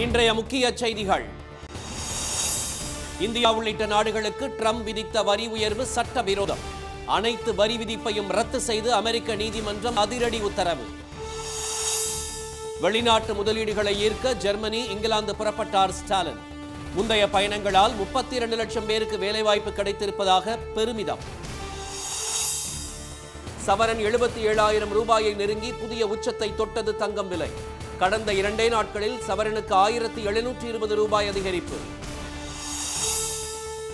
இன்றைய முக்கிய செய்திகள். இந்தியா உள்ளிட்ட நாடுகளுக்கு ட்ரம்ப் விதித்த வரி உயர்வு சட்டவிரோதம். அனைத்து வரி விதிப்பையும் ரத்து செய்து அமெரிக்க நீதிமன்றம் அதிரடி உத்தரவு. வெளிநாட்டு முதலீடுகளை ஈர்க்க ஜெர்மனி, இங்கிலாந்து புறப்பட்டார் ஸ்டாலின். முந்தைய பயணங்களால் 32 லட்சம் பேருக்கு வேலைவாய்ப்பு கிடைத்திருப்பதாக பெருமிதம். சவரன் 77,000 ரூபாயை நெருங்கி புதிய உச்சத்தை தொட்டது தங்கம் விலை. கடந்த 2 நாட்களில் சவரனுக்கு 1,720 ரூபாய் அதிகரிப்பு.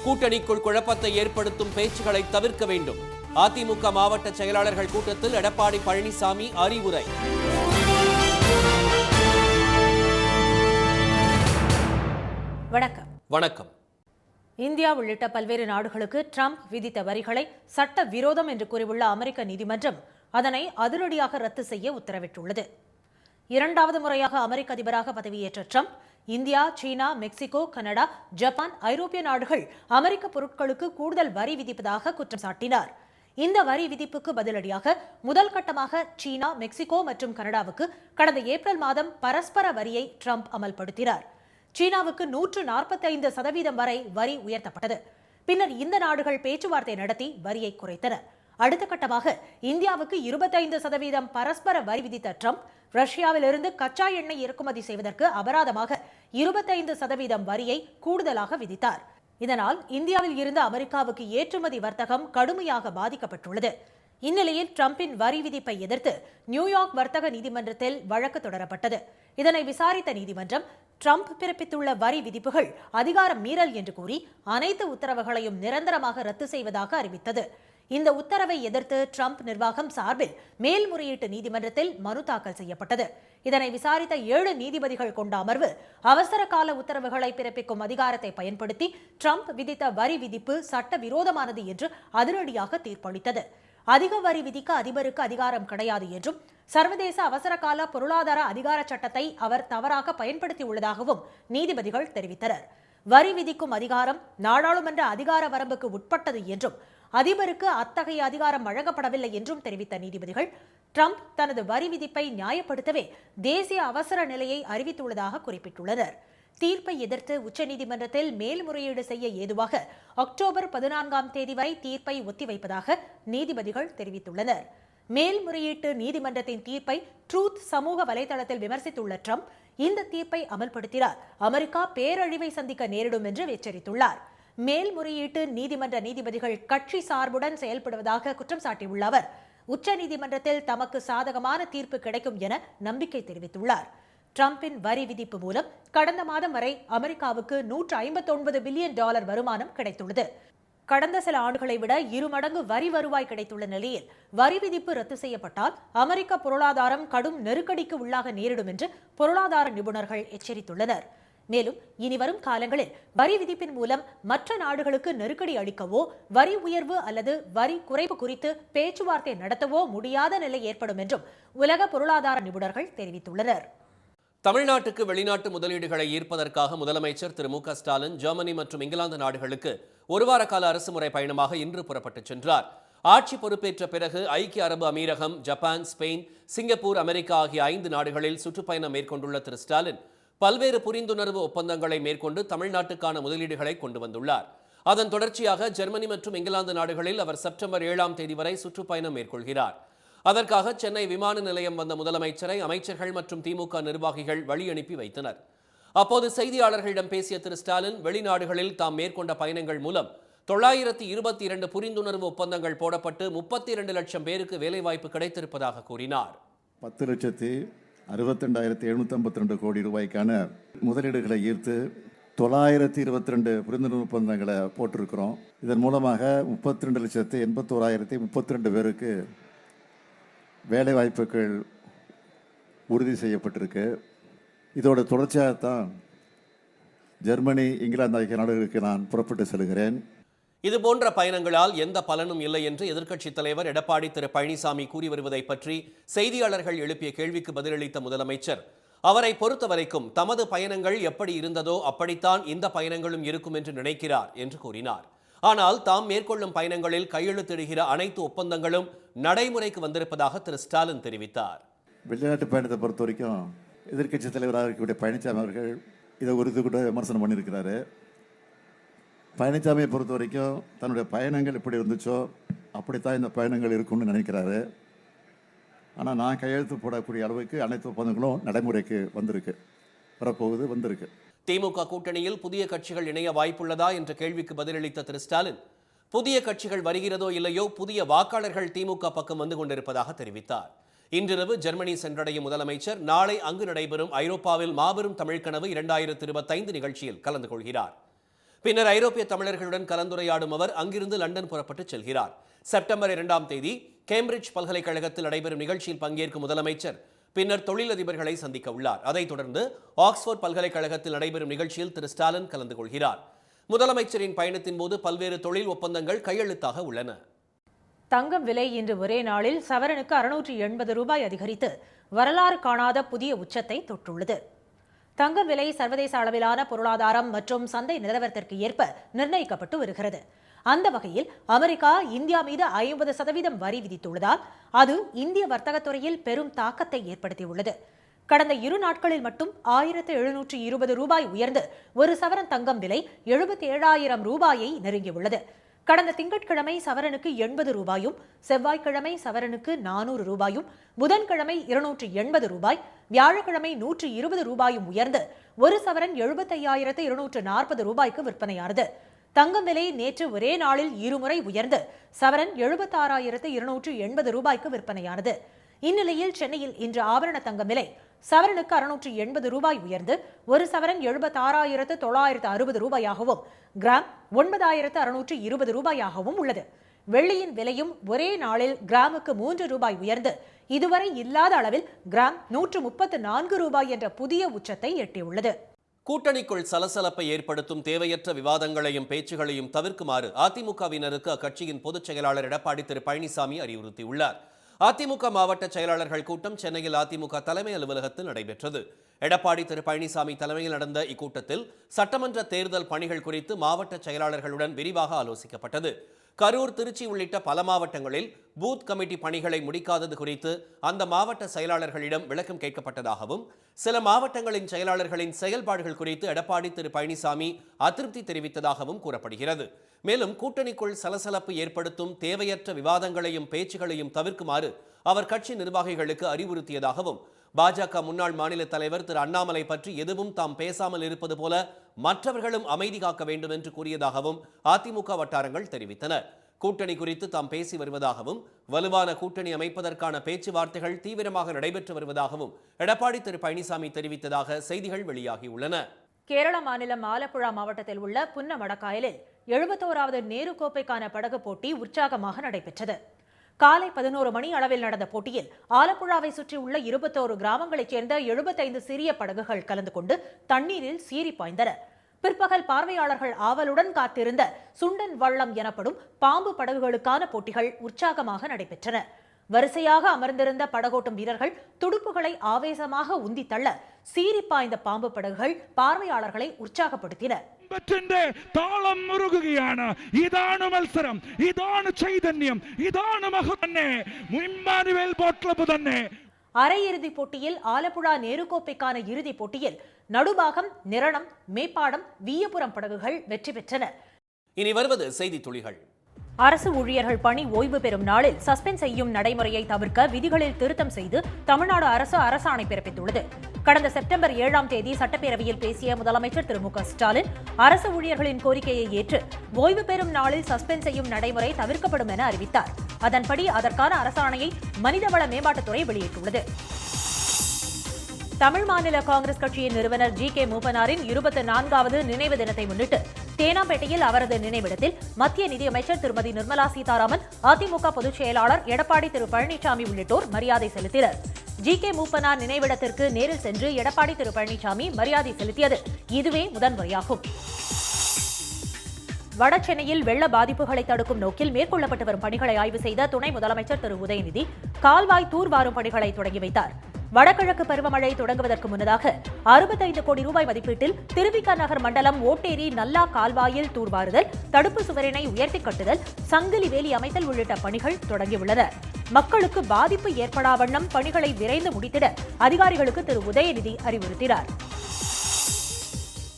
கூட்டணிக்குள் குழப்பத்தை ஏற்படுத்தும் பேச்சுகளை தவிர்க்க வேண்டும். அதிமுக மாவட்ட செயலாளர்கள் கூட்டத்தில் எடப்பாடி பழனிசாமி அறிவுரை. வணக்கம். வணக்கம். இந்தியா உள்ளிட்ட பல்வேறு நாடுகளுக்கு ட்ரம்ப் விதித்த வரிகளை சட்ட விரோதம் என்று கூறியுள்ள அமெரிக்க நீதிமன்றம் அதனை அதிரடியாக ரத்து செய்ய உத்தரவிட்டுள்ளது. 2வது முறையாக அமெரிக்க அதிபராக பதவியேற்ற ட்ரம்ப் இந்தியா, சீனா, மெக்சிகோ, கனடா, ஜப்பான், ஐரோப்பிய நாடுகள் அமெரிக்க பொருட்களுக்கு கூடுதல் வரி விதிப்பதாக குற்றம் சாட்டினார். இந்த வரி விதிப்புக்கு பதிலடியாக முதல் கட்டமாக சீனா, மெக்சிகோ மற்றும் கனடாவுக்கு கடந்த ஏப்ரல் மாதம் பரஸ்பர வரியை ட்ரம்ப் அமல்படுத்தினார். சீனாவுக்கு 145% வரை வரி உயர்த்தப்பட்டது. பின்னர் இந்த நாடுகள் பேச்சுவார்த்தை நடத்தி வரியை குறைத்தன. அடுத்த கட்டமாக இந்தியாவுக்கு 25% பரஸ்பர வரி விதித்த ட்ரம்ப் ரஷ்யாவிலிருந்து கச்சா எண்ணெய் இறக்குமதி செய்வதற்கு அபராதமாக 25% வரியை கூடுதலாக விதித்தார். இதனால் இந்தியாவில் இருந்து அமெரிக்காவுக்கு ஏற்றுமதி வர்த்தகம் கடுமையாக பாதிக்கப்பட்டுள்ளது. இந்நிலையில் ட்ரம்பின் வரி விதிப்பை எதிர்த்து நியூயார்க் வர்த்தக நீதிமன்றத்தில் வழக்கு தொடரப்பட்டது. இதனை விசாரித்த நீதிமன்றம் ட்ரம்ப் பிறப்பித்துள்ள வரி விதிப்புகள் அதிகார மீறல் என்று கூறி அனைத்து உத்தரவுகளையும் நிரந்தரமாக ரத்து செய்வதாக அறிவித்தது. இந்த உத்தரவை எதிர்த்து ட்ரம்ப் நிர்வாகம் சார்பில் மேல்முறையீட்டு நீதிமன்றத்தில் மனு தாக்கல் செய்யப்பட்டது. இதனை விசாரித்த 7 நீதிபதிகள் கொண்ட அமர்வு அவசர கால உத்தரவுகளை பிறப்பிக்கும் அதிகாரத்தை பயன்படுத்தி ட்ரம்ப் விதித்த வரி விதிப்பு சட்டவிரோதமானது என்று அதிரடியாக தீர்ப்பளித்தது. அதிக வரி விதிக்க அதிபருக்கு அதிகாரம் கிடையாது என்றும் சர்வதேச அவசரகால பொருளாதார அதிகார சட்டத்தை அவர் தவறாக பயன்படுத்தியுள்ளதாகவும் நீதிபதிகள் தெரிவித்தனர். வரி விதிக்கும் அதிகாரம் நாடாளுமன்ற அதிகார வரம்புக்கு உட்பட்டது என்றும் அதிபருக்கு அத்தகைய அதிகாரம் வழங்கப்படவில்லை என்றும் தெரிவித்த நீதிபதிகள் ட்ரம்ப் தனது வரி விதிப்பை நியாயப்படுத்தவே தேசிய அவசர நிலையை அறிவித்துள்ளதாக குறிப்பிட்டுள்ளனர். தீர்ப்பை எதிர்த்து உச்சநீதிமன்றத்தில் மேல்முறையீடு செய்ய ஏதுவாக அக்டோபர் 14ஆம் தேதி வரை தீர்ப்பை ஒத்திவைப்பதாக நீதிபதிகள் தெரிவித்துள்ளனர். மேல்முறையீட்டு நீதிமன்றத்தின் தீர்ப்பை ட்ரூத் சமூக வலைதளத்தில் விமர்சித்துள்ள ட்ரம்ப் இந்த தீர்ப்பை அமல்படுத்தினால் அமெரிக்கா பேரழிவை சந்திக்க நேரிடும் என்று எச்சரித்துள்ளார். மேல்முறையீட்டு நீதிமன்ற நீதிபதிகள் கட்சி சார்புடன் செயல்படுவதாக குற்றம் சாட்டியுள்ள அவர் உச்சநீதிமன்றத்தில் தமக்கு சாதகமான தீர்ப்பு கிடைக்கும் என நம்பிக்கை தெரிவித்துள்ளார். ட்ரம்பின் வரி விதிப்பு மூலம் கடந்த மாதம் வரை அமெரிக்காவுக்கு $159 பில்லியன் வருமானம் கிடைத்துள்ளது. கடந்த சில ஆண்டுகளை விட 2 மடங்கு வரி வருவாய் கிடைத்துள்ள நிலையில் வரி விதிப்பு ரத்து செய்யப்பட்டால் அமெரிக்க பொருளாதாரம் கடும் நெருக்கடிக்கு உள்ளாக நேரிடும் என்று பொருளாதார நிபுணர்கள் எச்சரித்துள்ளனர். மேலும் இனிவரும் காலங்களில் வரி விதிப்பின் மூலம் மற்ற நாடுகளுக்கு நெருக்கடி அளிக்கவோ வரி உயர்வு அல்லது வரி குறைப்பு குறித்து பேச்சுவார்த்தை நடத்தவோ முடியாத நிலை ஏற்படும் என்றும் உலக பொருளாதார நிபுணர்கள் தெரிவித்துள்ளனர். தமிழ்நாட்டுக்கு வெளிநாட்டு முதலீடுகளை ஈர்ப்பதற்காக முதலமைச்சர் திரு மு க ஸ்டாலின் ஜெர்மனி மற்றும் இங்கிலாந்து நாடுகளுக்கு 1 வார கால அரசுமுறை பயணமாக இன்று புறப்பட்டுச் சென்றார். ஆட்சி பொறுப்பேற்ற பிறகு ஐக்கிய அரபு அமீரகம், ஜப்பான், ஸ்பெயின், சிங்கப்பூர், அமெரிக்கா ஆகிய 5 நாடுகளில் சுற்றுப்பயணம் மேற்கொண்டுள்ள திரு ஸ்டாலின் பல்வேறு புரிந்துணர்வு ஒப்பந்தங்களை மேற்கொண்டு தமிழ்நாட்டுக்கான முதலீடுகளை கொண்டு வந்துள்ளார். அதன் தொடர்ச்சியாக ஜெர்மனி மற்றும் இங்கிலாந்து நாடுகளில் அவர் செப்டம்பர் 7ஆம் தேதி வரை சுற்றுப்பயணம் மேற்கொள்கிறார். அதற்காக சென்னை விமான நிலையம் வந்த முதலமைச்சரை அமைச்சர்கள் மற்றும் திமுக நிர்வாகிகள் வழி அனுப்பி வைத்தனர். அப்போது செய்தியாளர்களிடம் பேசிய திரு ஸ்டாலின் வெளிநாடுகளில் தாம் மேற்கொண்ட பயணங்கள் மூலம் 922 புரிந்துணர்வு ஒப்பந்தங்கள் போடப்பட்டு 32 லட்சம் பேருக்கு வேலைவாய்ப்பு கிடைத்திருப்பதாக கூறினார். 10,62,752 கோடி ரூபாய்க்கான முதலீடுகளை ஈர்த்து 922 புரிந்துணர்வு ஒப்பந்தங்களை போட்டிருக்கிறோம். இதன் மூலமாக 32,81,032 பேருக்கு வேலை வாய்ப்புகள் உறுதி செய்யப்பட்டிருக்கு. இதோட தொடர்ச்சியாகத்தான் ஜெர்மனி, இங்கிலாந்து ஆகிய நாடுகளுக்கு நான் புறப்பட்டு செல்கிறேன். இதுபோன்ற பயணங்களால் எந்த பலனும் இல்லை என்று எதிர்க்கட்சித் தலைவர் எடப்பாடி திரு பழனிசாமி கூறி வருவதை பற்றி செய்தியாளர்கள் எழுப்பிய கேள்விக்கு பதிலளித்த முதலமைச்சர் அவரை பொறுத்தவரைக்கும் தமது பயணங்கள் எப்படி இருந்ததோ அப்படித்தான் இந்த பயணங்களும் இருக்கும் என்று நினைக்கிறார் என்று கூறினார். ஆனால் தாம் மேற்கொள்ளும் பயணங்களில் கையெழுத்திடுகிற அனைத்து ஒப்பந்தங்களும் நடைமுறைக்கு வந்திருப்பதாக திரு ஸ்டாலின் தெரிவித்தார். வெளிநாட்டு பயணத்தை பொறுத்த வரைக்கும் எதிர்க்கட்சித் தலைவராக இருக்கக்கூடிய பழனிசாமி அவர்கள் இதை குறித்து கூட விமர்சனம் பண்ணியிருக்கிறாரு. பழனிசாமியை பொறுத்த வரைக்கும் தன்னுடைய பயணங்கள் எப்படி இருந்துச்சோ அப்படித்தான் இந்த பயணங்கள் இருக்கும்னு நினைக்கிறாரு. ஆனால் நான் கையெழுத்து போடக்கூடிய அளவுக்கு அனைத்து ஒப்பந்தங்களும் நடைமுறைக்கு வந்திருக்கு. திமுக கூட்டணியில் புதிய கட்சிகள் இணைய வாய்ப்புள்ளதா என்ற கேள்விக்கு பதிலளித்த திரு ஸ்டாலின், புதிய கட்சிகள் வருகிறதோ இல்லையோ புதிய வாக்காளர்கள் திமுக பக்கம் வந்து கொண்டிருப்பதாக தெரிவித்தார். இன்றிரவு ஜெர்மனி சென்றடையும் முதலமைச்சர் நாளை அங்கு நடைபெறும் ஐரோப்பாவில் மாபெரும் தமிழ் கனவு 2025 நிகழ்ச்சியில் கலந்து கொள்கிறார். பின்னர் ஐரோப்பிய தமிழர்களுடன் கலந்துரையாடும் அவர் அங்கிருந்து லண்டன் புறப்பட்டு செல்கிறார். செப்டம்பர் 2ஆம் தேதி கேம்பிரிட்ஜ் பல்கலைக்கழகத்தில் நடைபெறும் நிகழ்ச்சியில் பங்கேற்கும் முதலமைச்சர் பின்னர் தொழிலதிபர்களை சந்திக்க உள்ளார். அதைத் தொடர்ந்து ஆக்ஸ்போர்ட் பல்கலைக்கழகத்தில் நடைபெறும் நிகழ்ச்சியில் திரு ஸ்டாலின் கலந்து கொள்கிறார். முதலமைச்சரின் பயணத்தின் போது பல்வேறு தொழில் ஒப்பந்தங்கள் கையெழுத்தாக உள்ளன. தங்கம் விலை இன்று ஒரே நாளில் சவரனுக்கு 680 ரூபாய் அதிகரித்து வரலாறு காணாத புதிய உச்சத்தை தொட்டுள்ளது. தங்கம் விலை சர்வதேச அளவிலான பொருளாதாரம் மற்றும் சந்தை நிலவரத்திற்கு ஏற்ப நிர்ணயிக்கப்பட்டு வருகிறது. அந்த வகையில் அமெரிக்கா இந்தியா மீது 50% வரி விதித்துள்ளதால் அது இந்திய வர்த்தகத்துறையில் பெரும் தாக்கத்தை ஏற்படுத்தியுள்ளது. கடந்த 2 நாட்களில் மட்டும் 1720 ரூபாய் உயர்ந்து ஒரு சவரன் தங்கம் விலை 77,000 ரூபாயை நெருங்கியுள்ளது. கடந்த திங்கட்கிழமை சவரனுக்கு 80 ரூபாயும், செவ்வாய்க்கிழமை சவரனுக்கு 400 ரூபாயும், புதன்கிழமை 280 ரூபாய், வியாழக்கிழமை 120 ரூபாயும் உயர்ந்து ஒரு சவரன் 75,240 ரூபாய்க்கு விற்பனையானது. தங்கம் விலை நேற்று ஒரே நாளில் இருமுறை உயர்ந்து சவரன் 76,280 ரூபாய்க்கு விற்பனையானது. இந்நிலையில் சென்னையில் இன்று ஆபரண தங்கம் விலை சவரனுக்கு 680 ரூபாய் உயர்ந்து ஒரு சவரன் 76,960 ரூபாயாகவும், கிராம் 9,620 ரூபாயாகவும் உள்ளது. வெள்ளியின் விலையும் ஒரே நாளில் கிராமுக்கு 3 ரூபாய் உயர்ந்து இதுவரை இல்லாத அளவில் கிராம் 134 ரூபாய் என்ற புதிய உச்சத்தை எட்டியுள்ளது. கூட்டணிக்குள் சலசலப்பை ஏற்படுத்தும் தேவையற்ற விவாதங்களையும் பேச்சுகளையும் தவிர்க்குமாறு அதிமுகவினருக்கு அக்கட்சியின் பொதுச் செயலாளர் எடப்பாடி திரு பழனிசாமி அறிவுறுத்தியுள்ளார். அதிமுக மாவட்ட செயலாளர்கள் கூட்டம் சென்னையில் அதிமுக தலைமை அலுவலகத்தில் நடைபெற்றது. எடப்பாடி திரு பழனிசாமி தலைமையில் நடந்த இக்கூட்டத்தில் சட்டமன்ற தேர்தல் பணிகள் குறித்து மாவட்ட செயலாளர்களுடன் விரிவாக ஆலோசிக்கப்பட்டது. கரூர், திருச்சி உள்ளிட்ட பல மாவட்டங்களில் பூத் கமிட்டி பணிகளை முடிக்காதது குறித்து அந்த மாவட்ட செயலாளர்களிடம் விளக்கம் கேட்கப்பட்டதாகவும், சில மாவட்டங்களின் செயலாளர்களின் செயல்பாடுகள் குறித்து எடப்பாடி திரு பழனிசாமி அதிருப்தி தெரிவித்ததாகவும் கூறப்படுகிறது. மேலும் கூட்டணிக்குள் சலசலப்பு ஏற்படுத்தும் தேவையற்ற விவாதங்களையும் பேச்சுகளையும் தவிர்க்குமாறு அவர் கட்சி நிர்வாகிகளுக்கு அறிவுறுத்தியதாகவும், பாஜக முன்னாள் மாநில தலைவர் திரு அண்ணாமலை பற்றி எதுவும் தாம் பேசாமல் இருப்பது போல மற்றவர்களும் அமைதி காக்க வேண்டும் என்று கூறியதாகவும் அதிமுக வட்டாரங்கள் தெரிவித்தன. கூட்டணி குறித்து தாம் பேசி வருவதாகவும், வலுவான கூட்டணி அமைப்பதற்கான பேச்சுவார்த்தைகள் தீவிரமாக நடைபெற்று வருவதாகவும் எடப்பாடி திரு பழனிசாமி தெரிவித்ததாக செய்திகள் வெளியாகியுள்ளன. கேரள மாநிலம் ஆலப்புழா மாவட்டத்தில் உள்ள புன்னமடக்காயலில் 71வது நேரு கோப்பைக்கான படகு போட்டி உற்சாகமாக நடைபெற்றது. காலை 11 மணி அளவில் நடந்த போட்டியில் ஆலப்புழாவை சுற்றியுள்ள 21 கிராமங்களைச் சேர்ந்த 75 சிறிய படகுகள் கலந்து கொண்டு தண்ணீரில் சீறி பாய்ந்தன. பிற்பகல் பார்வையாளர்கள் ஆவலுடன் காத்திருந்த சுண்டன் வள்ளம் எனப்படும் பாம்பு படகுகளுக்கான போட்டிகள் உற்சாகமாக நடைபெற்றன. வரிசையாக அமர்ந்திருந்த படகோட்டும் வீரர்கள் துடுப்புகளை ஆவேசமாக உந்தி தள்ள சீறி பாய்ந்த பாம்பு படகுகள் பார்வையாளர்களை உற்சாகப்படுத்தின. താളം മുറുകുകയാണ്. ഇതാണ് മത്സരം, ഇതാണ് ചൈതന്യം, ഇതാണ് മഹത്വം. ഇമ്മാനുവേൽ ബോട്ട് ക്ലബ്ബ് തന്നെ. அரையிறுதிப் போட்டியில் ஆலப்புழா நேரு கோப்பைக்கான இறுதிப் போட்டியில் நடுபாகம், நிரணம், மேப்பாடம், வீயபுரம் படகுகள் வெற்றி பெற்றன. இனி வருவது செய்தி துளிகள். அரசு ஊழியர்கள் பணி ஓய்வு பெறும் நாளில் சஸ்பெண்ட் செய்யும் நடைமுறையை தவிர்க்க விதிகளில் திருத்தம் செய்து தமிழ்நாடு அரசு அரசாணை பிறப்பித்துள்ளது. கடந்த செப்டம்பர் 7ஆம் தேதி சட்டப்பேரவையில் பேசிய முதலமைச்சர் திரு மு க ஸ்டாலின் அரசு ஊழியர்களின் கோரிக்கையை ஏற்று ஓய்வு பெறும் நாளில் சஸ்பெண்ட் செய்யும் நடைமுறை தவிர்க்கப்படும் என அறிவித்தார். அதன்படி அதற்கான அரசாணையை மனிதவள மேம்பாட்டுத்துறை வெளியிட்டுள்ளது. தமிழ் மாநில காங்கிரஸ் கட்சியின் நிறுவனர் ஜி.கே. மூப்பனாரின் 24வது நினைவு தினத்தை முன்னிட்டு தேனாம்பேட்டையில் அவரது நினைவிடத்தில் மத்திய நிதியமைச்சர் திருமதி நிர்மலா சீதாராமன், அதிமுக பொதுச் செயலாளர் எடப்பாடி திரு பழனிசாமி உள்ளிட்டோர் மரியாதை செலுத்தினர். ஜி.கே. மூப்பனார் நினைவிடத்திற்கு நேரில் சென்று எடப்பாடி திரு பழனிசாமி மரியாதை செலுத்தியது இதுவே முதன்முறையாகும். வடசென்னையில் வெள்ள பாதிப்புகளை தடுக்கும் நோக்கில் மேற்கொள்ளப்பட்டு வரும் பணிகளை ஆய்வு செய்த துணை முதலமைச்சர் திரு உதயநிதி கால்வாய் தூர்வாரும் பணிகளை தொடங்கி வைத்தார். வடகிழக்கு பருவமழை தொடங்குவதற்கு முன்னதாக 65 கோடி ரூபாய் மதிப்பீட்டில் திருவிக நகர் மண்டலம் ஓட்டேரி நல்லா கால்வாயில் தூர்வாறுதல், தடுப்பு சுவரினை உயர்த்தி கட்டுதல், சங்கிலி வேலி அமைத்தல் உள்ளிட்ட பணிகள் தொடங்கியுள்ளன. மக்களுக்கு பாதிப்பு ஏற்படா வண்ணம் பணிகளை விரைந்து முடித்திட அதிகாரிகளுக்கு திரு உதயநிதி அறிவுறுத்தினார்.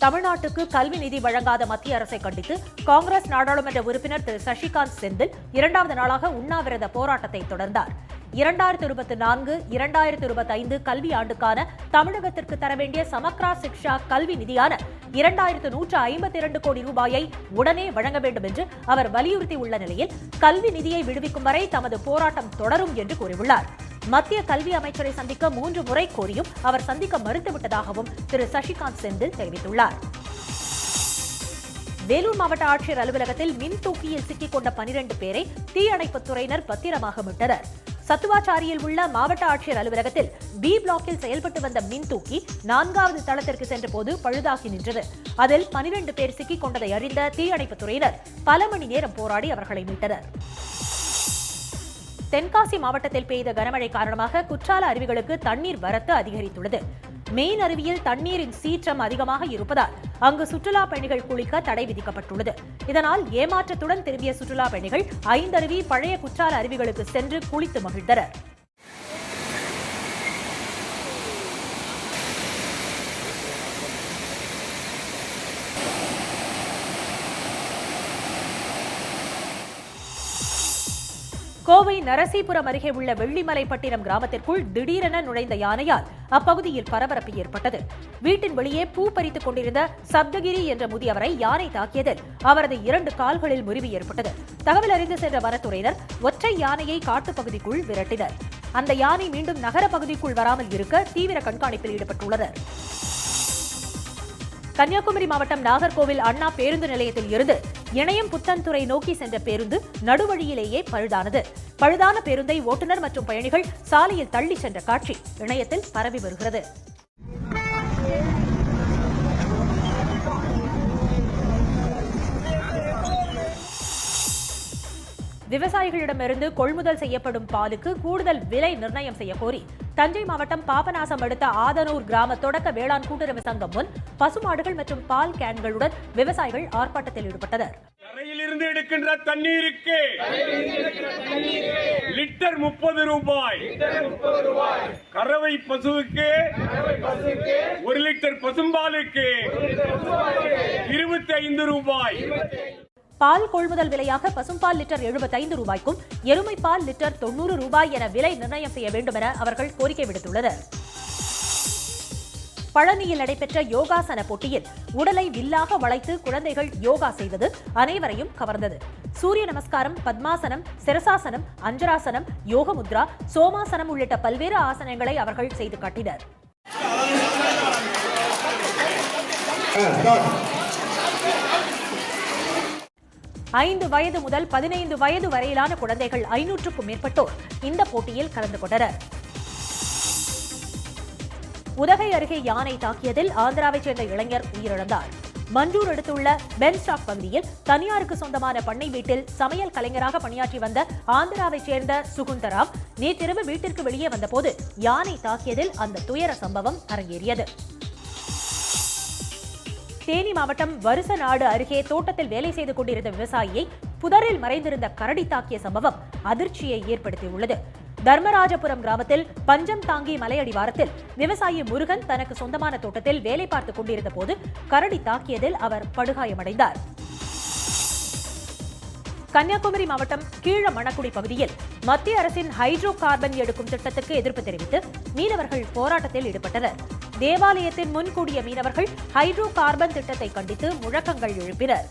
தமிழ்நாட்டுக்கு கல்வி நிதி வழங்காத மத்திய அரசை கண்டித்து காங்கிரஸ் நாடாளுமன்ற உறுப்பினர் திரு சசிகாந்த் செந்தில் 2வது நாளாக உண்ணாவிரத போராட்டத்தை தொடர்ந்தார். 2024-2025 கல்வி ஆண்டுக்கான தமிழகத்திற்கு தர வேண்டிய சமக்ரா சிக்ஷா கல்வி நிதியான 2152 கோடி ரூபாயை உடனே வழங்க வேண்டும் என்று அவர் வலியுறுத்தியுள்ள நிலையில் கல்வி நிதியை விடுவிக்கும் வரை தமது போராட்டம் தொடரும் என்று கூறியுள்ளார். மத்திய கல்வி அமைச்சரை சந்திக்க 3 முறை கோரியும் அவர் சந்திக்க மறுத்துவிட்டதாகவும் திரு சசிகாந்த் செந்தில் தெரிவித்துள்ளார். வேலூர் மாவட்ட ஆட்சியர் அலுவலகத்தில் மின் தூக்கியில் சிக்கிக் கொண்ட 12 பேரை தீயணைப்புத் துறையினர் பத்திரமாக மீட்டனர். சத்துவாச்சாரியில் உள்ள மாவட்ட ஆட்சியர் அலுவலகத்தில் பி பிளாக்கில் செயல்பட்டு வந்த மின் தூக்கி 4வது தளத்திற்கு சென்றபோது பழுதாகி நின்றது. அதில் 12 பேர் சிக்கிக் கொண்டதை அறிந்த தீயணைப்புத் துறையினர் பல மணி நேரம் போராடி அவர்களை மீட்டனர். தென்காசி மாவட்டத்தில் பெய்த கனமழை காரணமாக குற்றால அருவிகளுக்கு தண்ணீர் வரத்து அதிகரித்துள்ளது. மெயின் அருவியில் தண்ணீரின் சீற்றம் அதிகமாக இருப்பதால் அங்கு சுற்றுலா பயணிகள் குளிக்க தடை விதிக்கப்பட்டுள்ளது. இதனால் ஏமாற்றத்துடன் திரும்பிய சுற்றுலா பயணிகள் 5 அருவி பழைய குற்றால அருவிகளுக்கு சென்று குளித்து மகிழ்ந்தனர். கோவை நரசீபுரம் அருகே உள்ள வெள்ளிமலைப்பட்டினம் கிராமத்திற்குள் திடீரென நுழைந்த யானையால் அப்பகுதியில் பரபரப்பு ஏற்பட்டது. வீட்டின் வெளியே பூ பறித்துக் கொண்டிருந்த சப்தகிரி என்ற முதியவரை யானை தாக்கியதில் அவரது 2 கால்களில் முறிவு ஏற்பட்டது. தகவல் அறிந்து சென்ற வனத்துறையினர் ஒற்றை யானையை காட்டுப்பகுதிக்குள் விரட்டினர். அந்த யானை மீண்டும் நகர பகுதிக்குள் வராமல் இருக்க தீவிர கண்காணிப்பில் ஈடுபட்டுள்ளனர். கன்னியாகுமரி மாவட்டம் நாகர்கோவில் அண்ணா பேருந்து நிலையத்தில் இருந்து இணையம் புத்தன்துறை நோக்கி சென்ற பேருந்து நடுவழியிலேயே பழுதானது. பழுதான பேருந்தை ஓட்டுநர் மற்றும் பயணிகள் சாலையில் தள்ளி சென்ற காட்சி இணையத்தில் பரவி வருகிறது. விவசாயிகளிடமிருந்து கொள்முதல் செய்யப்படும் பாலுக்கு கூடுதல் விலை நிர்ணயம் செய்ய கோரி தஞ்சை மாவட்டம் பாபநாசம் அடுத்த ஆதனூர் கிராம தொடக்க வேளாண் கூட்டுறவு சங்கம் முன் பசுமாடுகள் மற்றும் பால் கேன்களுடன் விவசாயிகள் ஆர்ப்பாட்டத்தில் ஈடுபட்டனர். கரையிலிருந்து எடுக்கின்ற தண்ணீருக்கு லிட்டர் 30 ரூபாய், கறவை பசுவுக்கு 1 லிட்டர் பசும்பாலுக்கு 25 ரூபாய். பால் கொள்முதல் விலையாக பசும்பால் லிட்டர் 75 ரூபாய்க்கும் எருமை பால் லிட்டர் 90 ரூபாய் என விலை நிர்ணயம் செய்ய வேண்டும் என அவர்கள் கோரிக்கை விடுத்துள்ளனர். பழனியில் நடைபெற்ற யோகாசன போட்டியில் உடலை வில்லாக வளைத்து குழந்தைகள் யோகா செய்வது அனைவரையும் கவர்ந்தது. சூரிய நமஸ்காரம், பத்மாசனம், சிரசாசனம், அஞ்சராசனம், யோகமுத்ரா, சோமாசனம் உள்ளிட்ட பல்வேறு ஆசனங்களை அவர்கள் செய்து காட்டினர். 5 வயது முதல் 15 வயது வரையிலான குழந்தைகள் 500க்கும் மேற்பட்டோர் இந்த போட்டியில் கலந்து கொண்டனர். உதகை அருகே யானை தாக்கியதில் ஆந்திராவைச் சேர்ந்த இளைஞர் உயிரிழந்தார். மஞ்சூர் அடுத்துள்ள பென்ஸ்டாக் பகுதியில் தனியாருக்கு சொந்தமான பண்ணை வீட்டில் சமையல் கலைஞராக பணியாற்றி வந்த ஆந்திராவைச் சேர்ந்த சுகுந்தராம் நேற்றிரவு வீட்டிற்கு வெளியே வந்தபோது யானை தாக்கியதில் அந்த துயர சம்பவம் அரங்கேறியது. தேனி மாவட்டம் வருசநாடு அருகே தோட்டத்தில் வேலை செய்து கொண்டிருந்த விவசாயியை புதரில் மறைந்திருந்த கரடி தாக்கிய சம்பவம் அதிர்ச்சியை ஏற்படுத்தியுள்ளது. தர்மராஜபுரம் கிராமத்தில் பஞ்சம் தாங்கி மலையடிவாரத்தில் விவசாயி முருகன் தனக்கு சொந்தமான தோட்டத்தில் வேலை பார்த்துக் கொண்டிருந்த போது கரடி தாக்கியதில் அவர் படுகாயமடைந்தார். கன்னியாகுமரி மாவட்டம் கீழமணக்குடி பகுதியில் மத்திய அரசின் ஹைட்ரோ கார்பன் எடுக்கும் திட்டத்துக்கு எதிர்ப்பு தெரிவித்து மீனவர்கள் போராட்டத்தில் ஈடுபட்டனர். தேவாலயத்தின் முன் கூடிய மீனவர்கள் ஹைட்ரோ கார்பன் திட்டத்தை கண்டித்து முழக்கங்கள் எழுப்பினர்.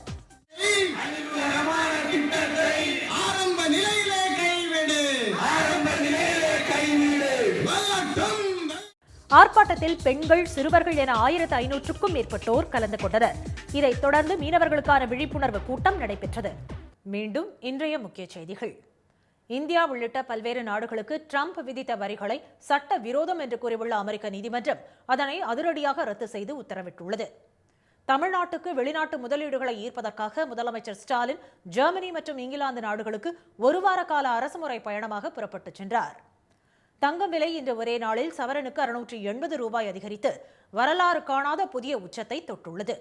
ஆர்ப்பாட்டத்தில் பெண்கள், சிறுவர்கள் என 1500க்கும் மேற்பட்டோர் கலந்து கொண்டனர். இதைத் தொடர்ந்து மீனவர்களுக்கான விழிப்புணர்வு கூட்டம் நடைபெற்றது. மீண்டும் இன்றைய முக்கிய செய்திகள். இந்தியா உள்ளிட்ட பல்வேறு நாடுகளுக்கு ட்ரம்ப் விதித்த வரிகளை சட்ட விரோதம் என்று கூறியுள்ள அமெரிக்க நீதிமன்றம் அதனை அதிரடியாக ரத்து செய்து உத்தரவிட்டுள்ளது. தமிழ்நாட்டுக்கு வெளிநாட்டு முதலீடுகளை ஈர்ப்பதற்காக முதலமைச்சர் ஸ்டாலின் ஜெர்மனி மற்றும் இங்கிலாந்து நாடுகளுக்கு 1 வார கால அரசுமுறை பயணமாக புறப்பட்டுச் சென்றார். தங்கம் விலை இன்று ஒரே நாளில் சவரனுக்கு 680 ரூபாய் அதிகரித்து வரலாறு காணாத புதிய உச்சத்தை தொட்டுள்ளது.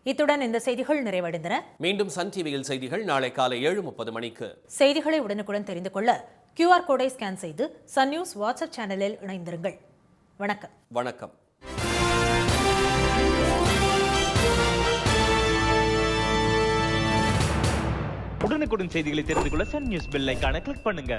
இத்துடன் இந்த செய்திகள் நிறைவடைந்தன. மீண்டும் சன் டிவியில் செய்திகள் நாளை காலை 7:30 மணிக்கு. செய்திகளை உடனுக்குடன் தெரிந்து கொள்ள QR கோடை ஸ்கேன் செய்து சன் நியூஸ் வாட்ஸ்அப் சேனலில் இணைந்திருங்கள். வணக்கம். வணக்கம். உடனுக்குடன் செய்திகளை தெரிந்து கொள்ள சன் நியூஸ் பெல் ஐகானை கிளிக் பண்ணுங்க.